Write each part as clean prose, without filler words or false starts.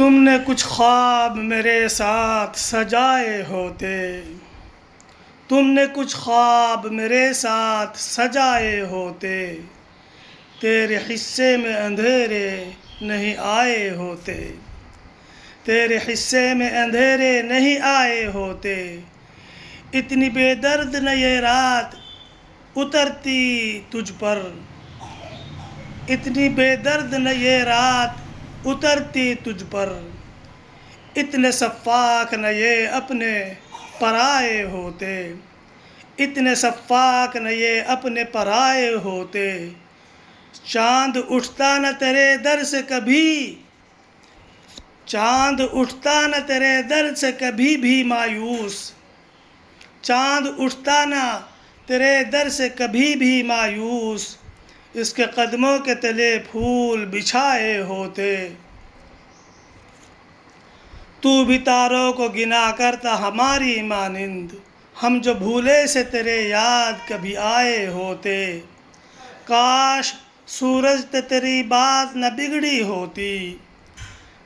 تم نے کچھ خواب میرے ساتھ سجائے ہوتے، تم نے کچھ خواب میرے ساتھ سجائے ہوتے، تیرے حصے میں اندھیرے نہیں آئے ہوتے، تیرے حصے میں اندھیرے نہیں آئے ہوتے، اتنی بے درد نہ یہ رات اترتی تجھ پر، اتنی بے درد نہ یہ رات اترتی تجھ پر، اتنے شفاق نہ یہ اپنے پرائے ہوتے، اتنے شفاق نہ یہ اپنے پرائے ہوتے، چاند اٹھتا نہ تیرے در سے کبھی، چاند اٹھتا نہ تیرے در سے کبھی بھی مایوس، چاند اٹھتا نہ تیرے در سے کبھی بھی مایوس، اس کے قدموں کے تلے پھول بچھائے ہوتے، تو بھی تاروں کو گنا کرتا ہماری مانند، ہم جو بھولے سے تیرے یاد کبھی آئے ہوتے، کاش سورج سے تیری بات نہ بگڑی ہوتی،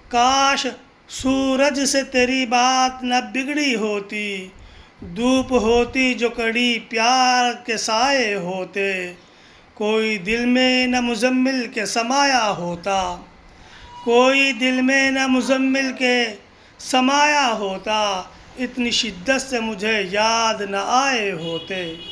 کاش سورج سے تیری بات نہ بگڑی ہوتی، دھوپ ہوتی جو کڑی پیار کے سائے ہوتے، کوئی دل میں نہ مزمل کے سمایا ہوتا، کوئی دل میں نہ مزمل کے سمایا ہوتا، اتنی شدت سے مجھے یاد نہ آئے ہوتے۔